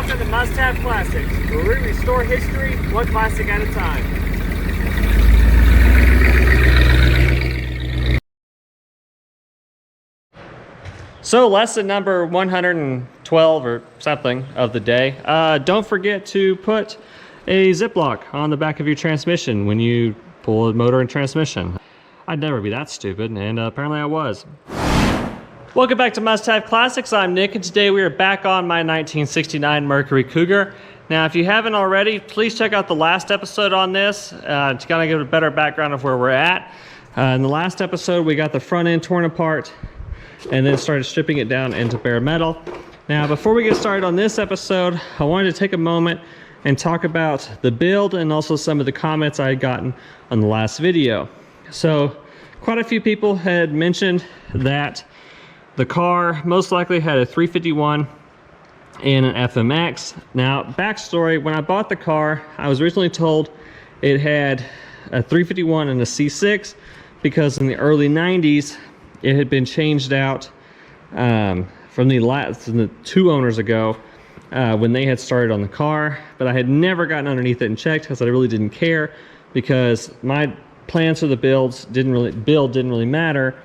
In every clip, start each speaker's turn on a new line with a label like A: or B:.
A: welcome to Must Have Classics, where we restore history one classic at a time. So lesson number 112 or something of the day. Don't forget to put a Ziploc on the back of your transmission when you pull a motor and transmission. I'd never be that stupid, and apparently I was. Welcome back to Must Have Classics. I'm Nick, and today we are back on my 1969 Mercury Cougar. Now, if you haven't already, please check out the last episode on this to kind of give a better background of where we're at. In the last episode, we got the front end torn apart and then started stripping it down into bare metal. Now, before we get started on this episode, I wanted to take a moment and talk about the build and also some of the comments I had gotten on the last video. So, quite a few people had mentioned that the car most likely had a 351 and an FMX. Now, backstory, when I bought the car, I was originally told it had a 351 and a C6 because in the early 90s, it had been changed out from the two owners ago when they had started on the car, but I had never gotten underneath it and checked because I really didn't care because my plans for the build didn't really matter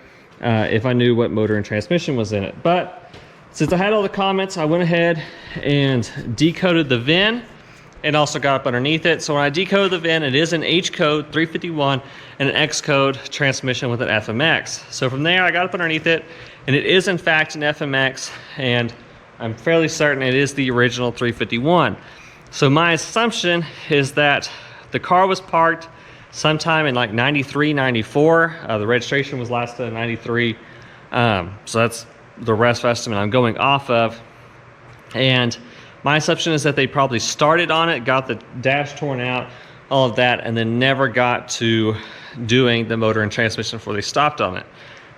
A: if I knew what motor and transmission was in it. But since I had all the comments, I went ahead and decoded the VIN and also got up underneath it. So when I decoded the VIN, it is an H code 351 and an X code transmission with an FMX. So from there, I got up underneath it, and it is in fact an FMX, and I'm fairly certain it is the original 351. So my assumption is that the car was parked sometime in like 93, 94. The registration was last in 93. So that's the rough estimate I'm going off of. And my assumption is that they probably started on it, got the dash torn out, all of that, and then never got to doing the motor and transmission before they stopped on it.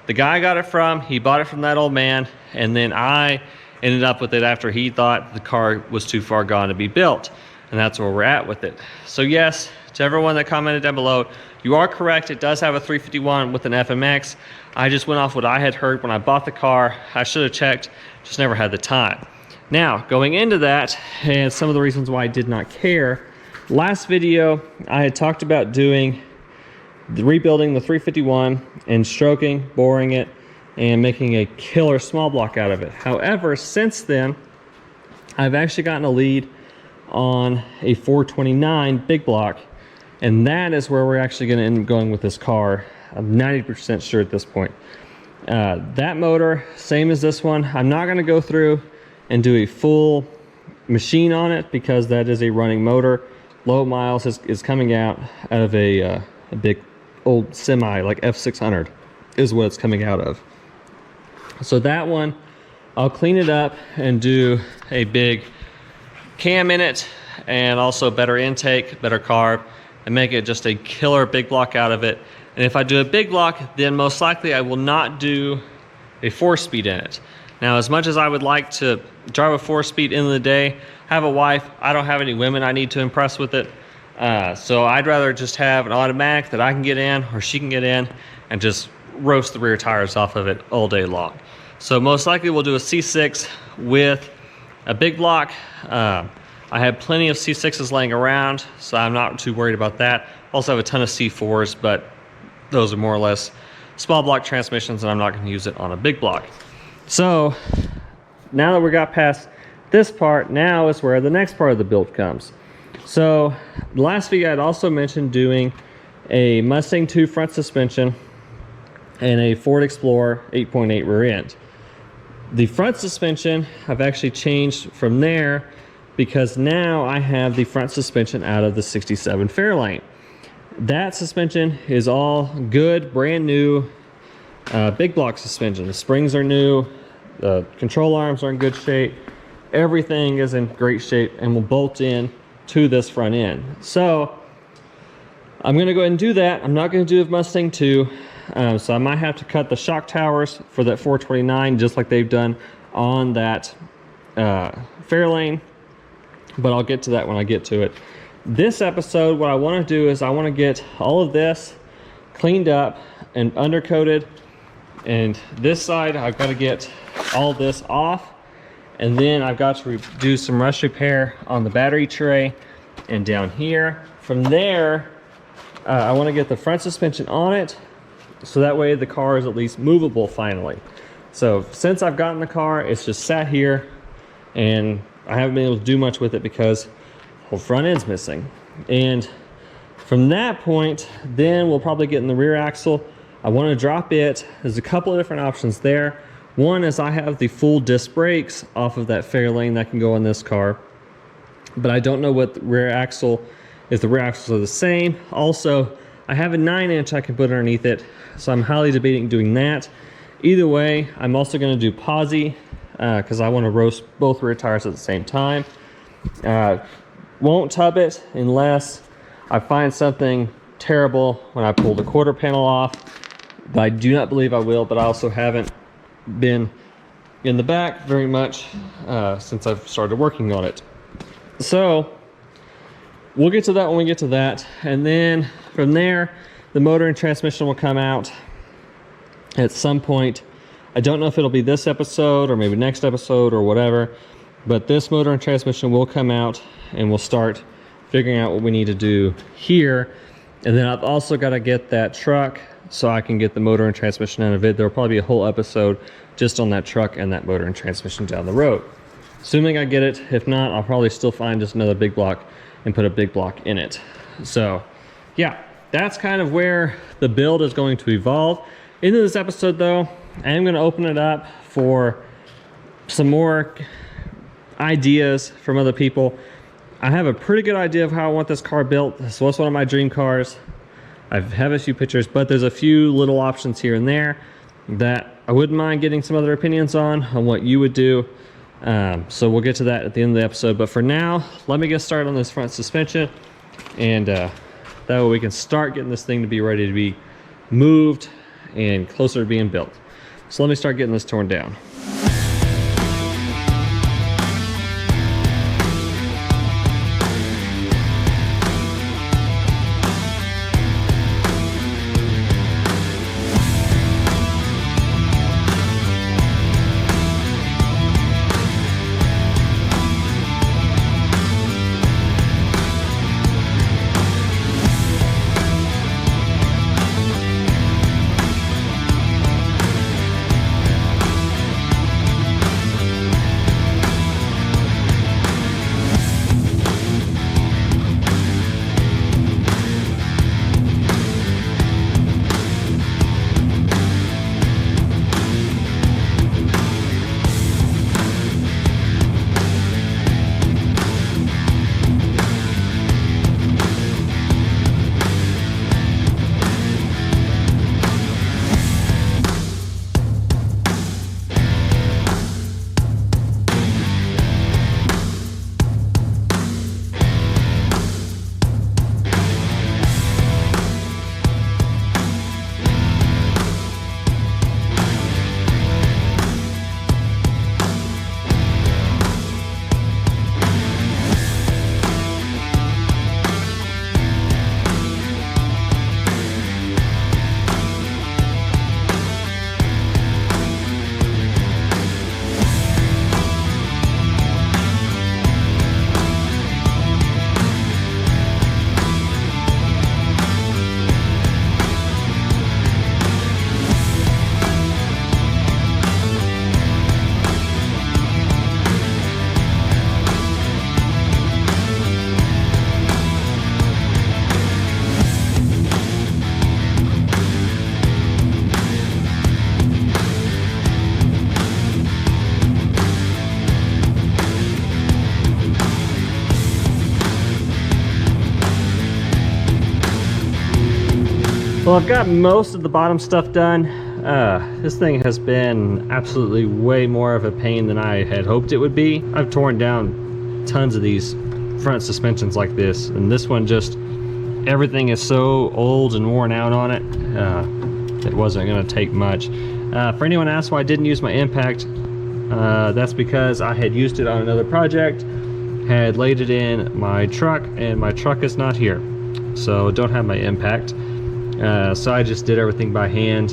A: The guy I got it from, he bought it from that old man, and then I ended up with it after he thought the car was too far gone to be built. And that's where we're at with it. So yes, to everyone that commented down below, you are correct. It does have a 351 with an FMX. I just went off what I had heard when I bought the car. I should have checked, just never had the time. Now, going into that, and some of the reasons why I did not care, last video, I had talked about rebuilding the 351 and stroking, boring it, and making a killer small block out of it. However, since then, I've actually gotten a lead on a 429 big block, and that is where we're actually going to end up going with this car. I'm 90% sure at this point. That motor, same as this one. I'm not going to go through and do a full machine on it because that is a running motor. Low miles is coming out of a big old semi like F600 is what it's coming out of. So that one, I'll clean it up and do a big cam in it and also better intake, better carb, and make it just a killer big block out of it. And if I do a big block, then most likely I will not do a 4-speed in it. Now, as much as I would like to drive a 4-speed in the day, have a wife, I don't have any women I need to impress with it. So I'd rather just have an automatic that I can get in or she can get in and just roast the rear tires off of it all day long. So most likely we'll do a C6 with a big block. I have plenty of C6s laying around, so I'm not too worried about that. Also have a ton of C4s, but those are more or less small block transmissions, and I'm not going to use it on a big block. So now that we got past this part, now is where the next part of the build comes. So the last video I'd also mentioned doing a Mustang 2 front suspension and a Ford Explorer 8.8 rear end. The front suspension I've actually changed from there because now I have the front suspension out of the 67 Fairlane. That suspension is all good, brand new, big block suspension. The springs are new, the control arms are in good shape, everything is in great shape and will bolt in to this front end. So I'm going to go ahead and do that. I'm not going to do a Mustang 2, so I might have to cut the shock towers for that 429 just like they've done on that Fairlane, but I'll get to that when I get to it. This episode, what I want to do is I want to get all of this cleaned up and undercoated, and this side I've got to get all this off And then I've got to do some rust repair on the battery tray and down here. From there, I want to get the front suspension on it, so that way the car is at least movable finally. So since I've gotten the car, it's just sat here and I haven't been able to do much with it because the whole front end's missing. And from that point, then we'll probably get in the rear axle. I want to drop it. There's a couple of different options there. One is I have the full disc brakes off of that Fairlane that can go on this car, but I don't know what the rear axle, if the rear axles are the same. Also, I have a 9-inch I can put underneath it, so I'm highly debating doing that. Either way, I'm also going to do posi because I want to roast both rear tires at the same time. Won't tub it unless I find something terrible when I pull the quarter panel off. But I do not believe I will, but I also haven't been in the back very much since I've started working on it. So we'll get to that when we get to that. And then from there, the motor and transmission will come out at some point. I don't know if it'll be this episode or maybe next episode or whatever, but this motor and transmission will come out and we'll start figuring out what we need to do here. And then I've also got to get that truck so I can get the motor and transmission out of it. There'll probably be a whole episode just on that truck and that motor and transmission down the road. Assuming I get it. If not, I'll probably still find just another big block and put a big block in it. So yeah, that's kind of where the build is going to evolve. Into this episode though, I am going to open it up for some more ideas from other people. I have a pretty good idea of how I want this car built. This was one of my dream cars. I have a few pictures, but there's a few little options here and there that I wouldn't mind getting some other opinions on what you would do. So we'll get to that at the end of the episode. But for now, let me get started on this front suspension, and that way we can start getting this thing to be ready to be moved and closer to being built. So let me start getting this torn down. Well, I've got most of the bottom stuff done. This thing has been absolutely way more of a pain than I had hoped it would be. I've torn down tons of these front suspensions like this, and this one just, everything is so old and worn out on it. It wasn't going to take much. For anyone asks why I didn't use my impact, that's because I had used it on another project, had laid it in my truck, and my truck is not here, so don't have my impact. So I just did everything by hand.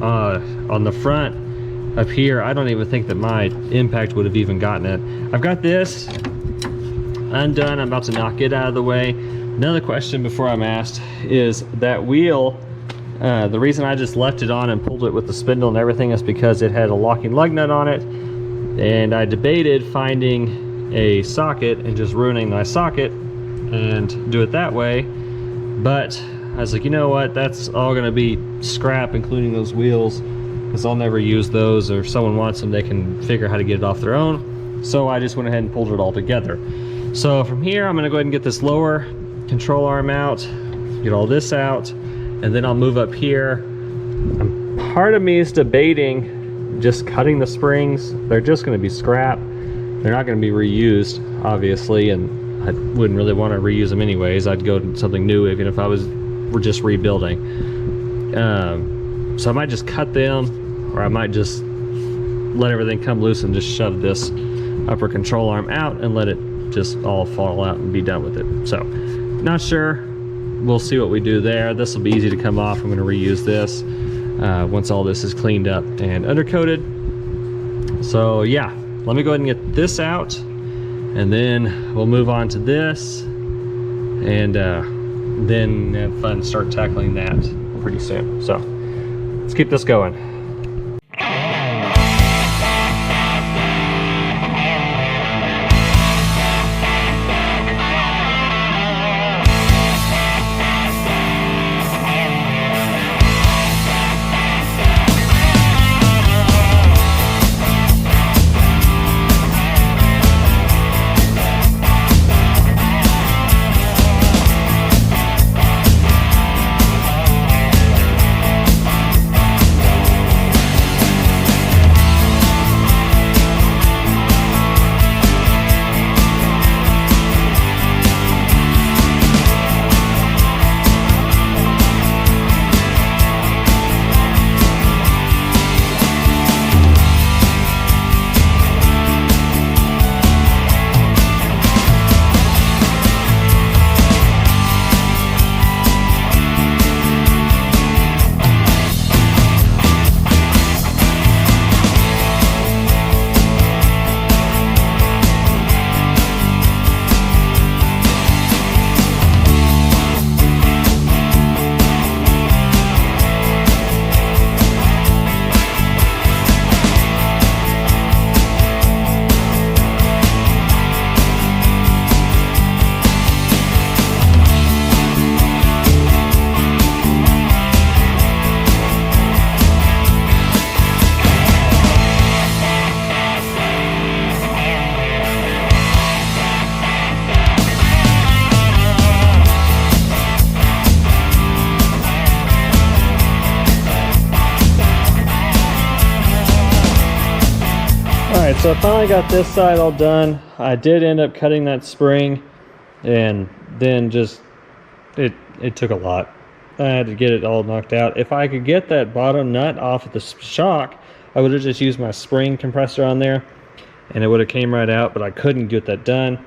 A: On the front, up here, I don't even think that my impact would have even gotten it. I've got this undone. I'm about to knock it out of the way. Another question before I'm asked is that wheel, the reason I just left it on and pulled it with the spindle and everything is because it had a locking lug nut on it, and I debated finding a socket and just ruining my socket and do it that way, but I was like, you know what, that's all gonna be scrap, including those wheels, because I'll never use those, or if someone wants them, they can figure how to get it off their own. So I just went ahead and pulled it all together. So from here, I'm gonna go ahead and get this lower control arm out, get all this out, and then I'll move up here. Part of me is debating just cutting the springs. They're just gonna be scrap. They're not gonna be reused, obviously, and I wouldn't really want to reuse them anyways. I'd go to something new even if we're just rebuilding. So I might just cut them, or I might just let everything come loose and just shove this upper control arm out and let it just all fall out and be done with it. So, not sure. We'll see what we do there. This will be easy to come off. I'm going to reuse this once all this is cleaned up and undercoated. So yeah, let me go ahead and get this out, and then we'll move on to this, and then have fun start tackling that pretty soon. So let's keep this going. Alright, so I finally got this side all done. I did end up cutting that spring, and then just, it took a lot. I had to get it all knocked out. If I could get that bottom nut off of the shock, I would have just used my spring compressor on there, and it would have came right out, but I couldn't get that done.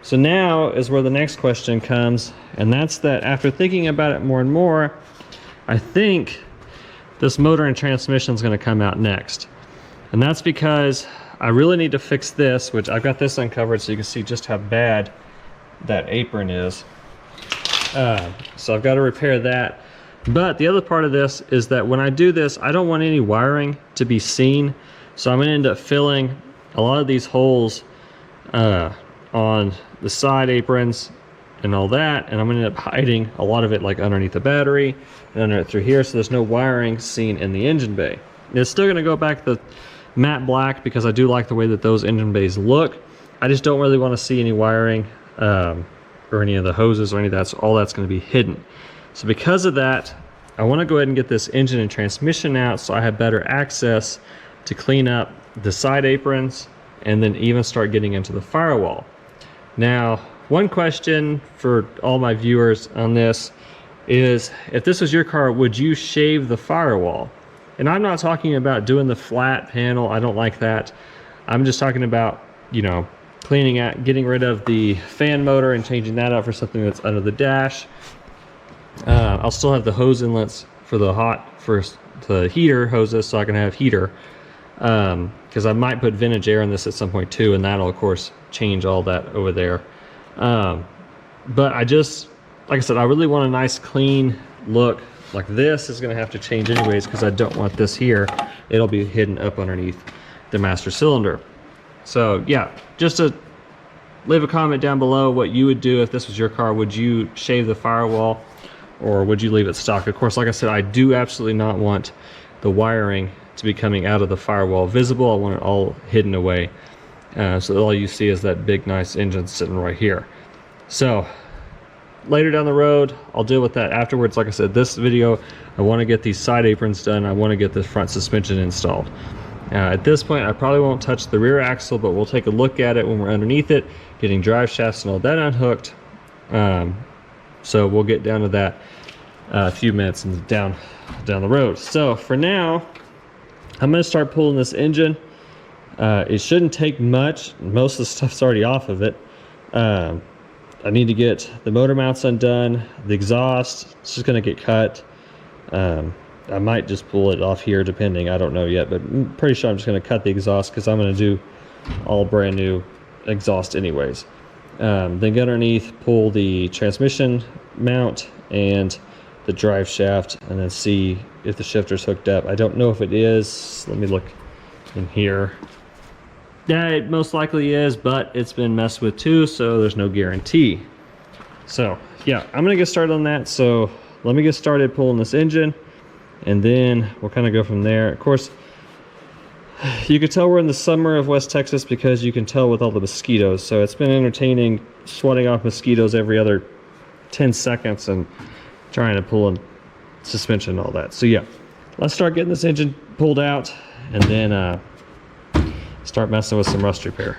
A: So now is where the next question comes, and that's that after thinking about it more and more, I think this motor and transmission is going to come out next. And that's because I really need to fix this, which I've got this uncovered so you can see just how bad that apron is. So I've got to repair that. But the other part of this is that when I do this, I don't want any wiring to be seen. So I'm going to end up filling a lot of these holes on the side aprons and all that. And I'm going to end up hiding a lot of it like underneath the battery and under it through here. So there's no wiring seen in the engine bay. It's still going to go back to the matte black because I do like the way that those engine bays look. I just don't really want to see any wiring or any of the hoses or any of that, so all that's going to be hidden. So because of that, I want to go ahead and get this engine and transmission out so I have better access to clean up the side aprons and then even start getting into the firewall. Now, one question for all my viewers on this is, if this was your car, would you shave the firewall? And I'm not talking about doing the flat panel. I don't like that. I'm just talking about, you know, cleaning out, getting rid of the fan motor and changing that out for something that's under the dash. I'll still have the hose inlets for the heater hoses, so I can have heater. because I might put vintage air in this at some point too, and that'll of course change all that over there. But I just, like I said, I really want a nice clean look. Like this is going to have to change anyways because I don't want this here. It'll be hidden up underneath the master cylinder. So yeah, just to leave a comment down below what you would do if this was your car. Would you shave the firewall or would you leave it stock? Of course, like I said, I do absolutely not want the wiring to be coming out of the firewall visible. I want it all hidden away. So all you see is that big nice engine sitting right here. So later down the road, I'll deal with that afterwards. Like I said, this video, I want to get these side aprons done. I want to get the front suspension installed. At this point, I probably won't touch the rear axle, but we'll take a look at it when we're underneath it, getting drive shafts and all that unhooked. So we'll get down to that a few minutes and down the road. So for now, I'm going to start pulling this engine. It shouldn't take much. Most of the stuff's already off of it. I need to get the motor mounts undone. The exhaust, it's just going to get cut. I might just pull it off here depending, I don't know yet, but I'm pretty sure I'm just going to cut the exhaust because I'm going to do all brand new exhaust anyways. Then get underneath, pull the transmission mount and the drive shaft, and then see if the shifter's hooked up. I don't know if it is. Let me look in here. Yeah, it most likely is, but it's been messed with too, so there's no guarantee. So yeah, I'm gonna get started on that. So let me get started pulling this engine, and then we'll kind of go from there. Of course, you can tell we're in the summer of West Texas because you can tell with all the mosquitoes. So it's been entertaining sweating off mosquitoes every other 10 seconds and trying to pull in suspension and all that. So yeah, let's start getting this engine pulled out and then start messing with some rust repair.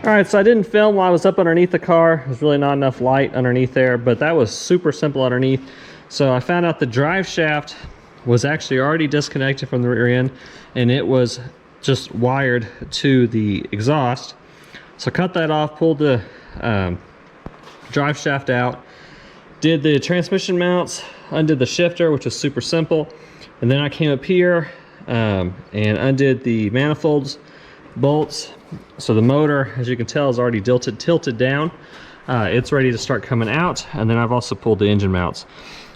A: Alright, so I didn't film while I was up underneath the car. There's really not enough light underneath there, but that was super simple underneath. So I found out the drive shaft was actually already disconnected from the rear end, and it was just wired to the exhaust. So cut that off, pulled the drive shaft out, did the transmission mounts, undid the shifter, which was super simple, and then I came up here and undid the manifolds, bolts. So the motor, as you can tell, is already tilted down. It's ready to start coming out, and then I've also pulled the engine mounts.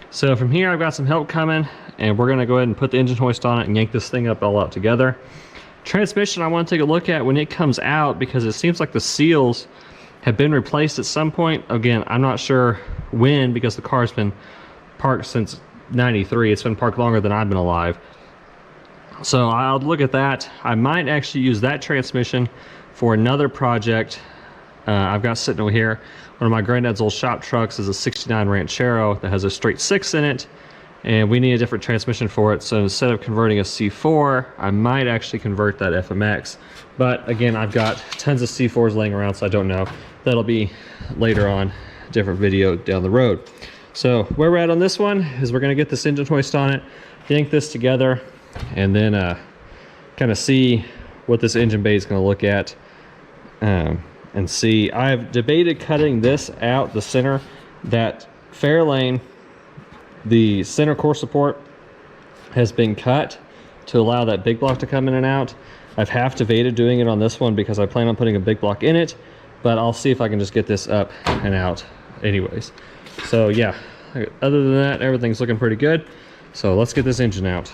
A: So from here I've got some help coming, and we're going to go ahead and put the engine hoist on it and yank this thing up all out together. Transmission I want to take a look at when it comes out, because it seems like the seals have been replaced at some point. Again, I'm not sure when, because the car's been parked since '93. It's been parked longer than I've been alive. So I'll look at that. I might actually use that transmission for another project. I've got sitting over here, one of my granddad's old shop trucks is a '69 Ranchero that has a straight 6 in it, and we need a different transmission for it. So instead of converting a C4, I might actually convert that FMX. But again, I've got tons of C4s laying around, so I don't know. That'll be later on different video down the road. So where we're at on this one is we're going to get this engine hoist on it, yank this together, and then kind of see what this engine bay is going to look at, and see. I've debated cutting this out, the center, that Fairlane, the center core support has been cut to allow that big block to come in and out. I've half debated doing it on this one because I plan on putting a big block in it, but I'll see if I can just get this up and out anyways. So yeah, other than that, everything's looking pretty good. So let's get this engine out.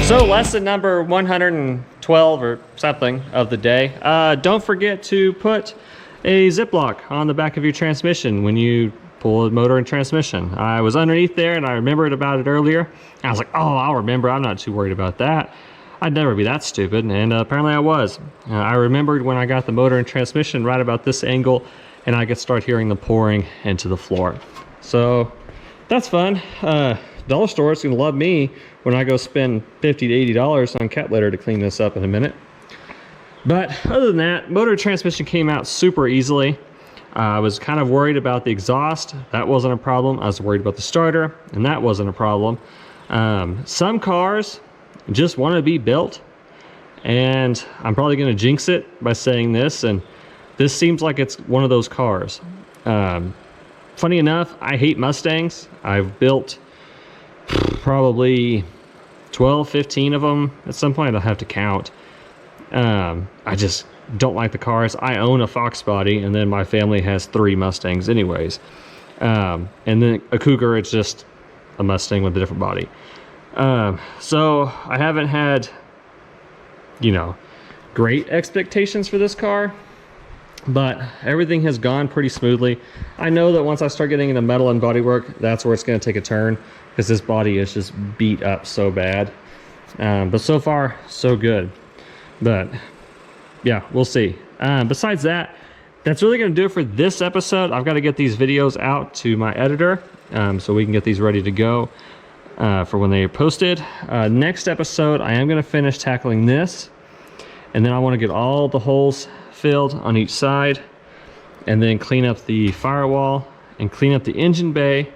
A: So lesson number 112 or something of the day. Don't forget to put a Ziploc on the back of your transmission when you pull a motor and transmission. I was underneath there and I remembered about it earlier. I was like, oh, I'll remember. I'm not too worried about that. I'd never be that stupid, and apparently I was. I remembered when I got the motor and transmission right about this angle, and I could start hearing the pouring into the floor. So that's fun. Dollar store is going to love me when I go spend $50 to $80 on cat litter to clean this up in a minute. But other than that, motor transmission came out super easily. I was kind of worried about the exhaust. That wasn't a problem. I was worried about the starter, and that wasn't a problem. Some cars just want to be built, and I'm probably going to jinx it by saying this, and this seems like it's one of those cars. Funny enough, I hate Mustangs. I've built probably 12, 15 of them. At some point I'll have to count. I just don't like the cars. I own a Fox body, and then my family has 3 Mustangs anyways. And then a Cougar, it's just a Mustang with a different body. So I haven't had, great expectations for this car, but everything has gone pretty smoothly. I know that once I start getting into metal and bodywork, that's where it's going to take a turn, because this body is just beat up so bad. But so far, so good. But yeah, we'll see. Besides that, that's really going to do it for this episode. I've got to get these videos out to my editor, so we can get these ready to go for when they are posted. Next episode, I am going to finish tackling this, and then I want to get all the holes filled on each side, and then clean up the firewall and clean up the engine bay.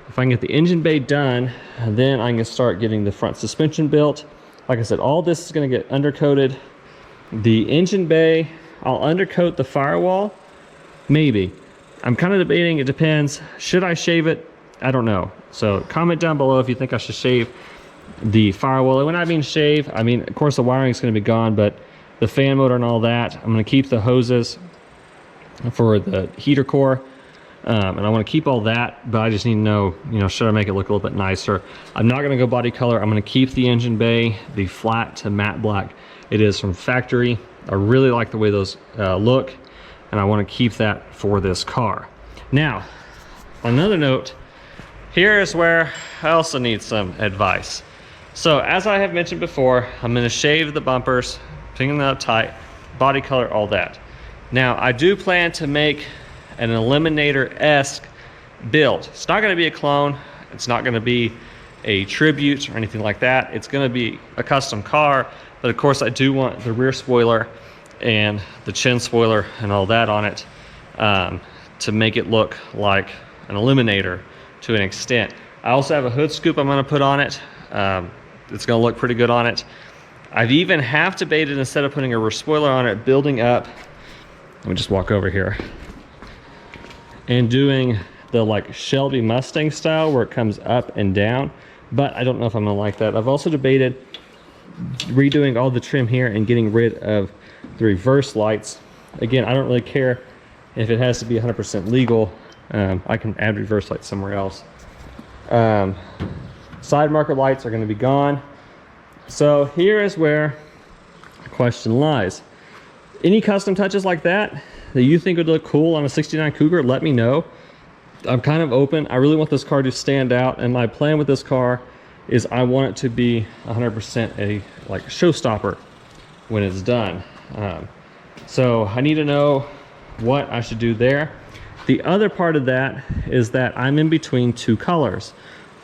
A: If I can get the engine bay done, then I can start getting the front suspension built. Like I said, all this is going to get undercoated. The engine bay, I'll undercoat the firewall, maybe. I'm kind of debating, it depends. Should I shave it? I don't know. So comment down below if you think I should shave the firewall. And when I mean shave, I mean, of course the wiring is going to be gone, but the fan motor and all that, I'm going to keep the hoses for the heater core. And I want to keep all that, but I just need to know, should I make it look a little bit nicer? I'm not going to go body color. I'm going to keep the engine bay, the flat to matte black. It is from factory. I really like the way those look, and I want to keep that for this car. Now, on another note, here is where I also need some advice. So as I have mentioned before, I'm going to shave the bumpers, clean them up tight, body color, all that. Now, I do plan to make an Eliminator-esque build. It's not going to be a clone. It's not going to be a tribute or anything like that. It's going to be a custom car, but of course I do want the rear spoiler and the chin spoiler and all that on it to make it look like an Eliminator to an extent. I also have a hood scoop I'm going to put on it. It's going to look pretty good on it. I've even half debated, instead of putting a rear spoiler on it, building up me just walk over here. And doing the like Shelby Mustang style where it comes up and down, but I don't know if I'm gonna like that. I've also debated redoing all the trim here and getting rid of the reverse lights. Again, I don't really care if it has to be 100% legal. I can add reverse lights somewhere else. Side marker lights are going to be gone. So here is where the question lies. Any custom touches like that that you think would look cool on a 69 Cougar, let me know. I'm kind of open. I really want this car to stand out, and my plan with this car is I want it to be 100% a like showstopper when it's done. So I need to know what I should do there. The other part of that is that I'm in between two colors.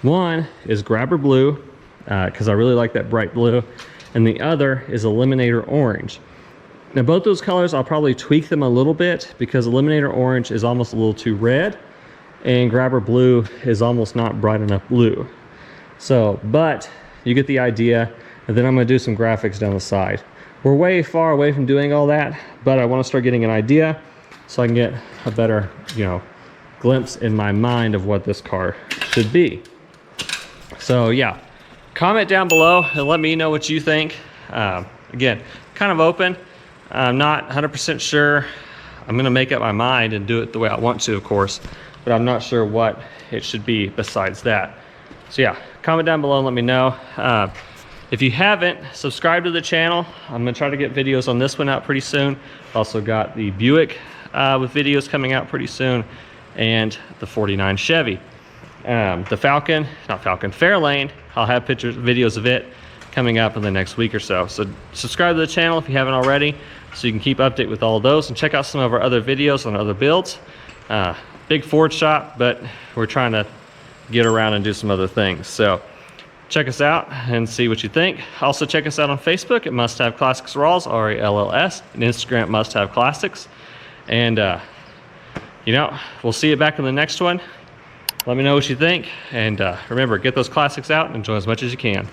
A: One is grabber blue, because I really like that bright blue, and the other is eliminator orange. Now both those colors, I'll probably tweak them a little bit because eliminator orange is almost a little too red and grabber blue is almost not bright enough blue. So, but you get the idea, and then I'm gonna do some graphics down the side. We're way far away from doing all that, but I wanna start getting an idea so I can get a better, glimpse in my mind of what this car should be. So yeah, comment down below and let me know what you think. Again, kind of open. I'm not 100% sure. I'm gonna make up my mind and do it the way I want to, of course, but I'm not sure what it should be besides that. So yeah, comment down below and let me know. If you haven't, subscribe to the channel. I'm gonna try to get videos on this one out pretty soon. Also got the Buick with videos coming out pretty soon, and the 49 Chevy. The Fairlane, I'll have videos of it coming up in the next week or so. So subscribe to the channel if you haven't already, so you can keep update with all those, and check out some of our other videos on other builds. Big Ford shop, but we're trying to get around and do some other things. So check us out and see what you think. Also check us out on Facebook at Must Have Classics Rawls, RALLS, and Instagram Must Have Classics. And we'll see you back in the next one. Let me know what you think, and remember, get those classics out and enjoy as much as you can.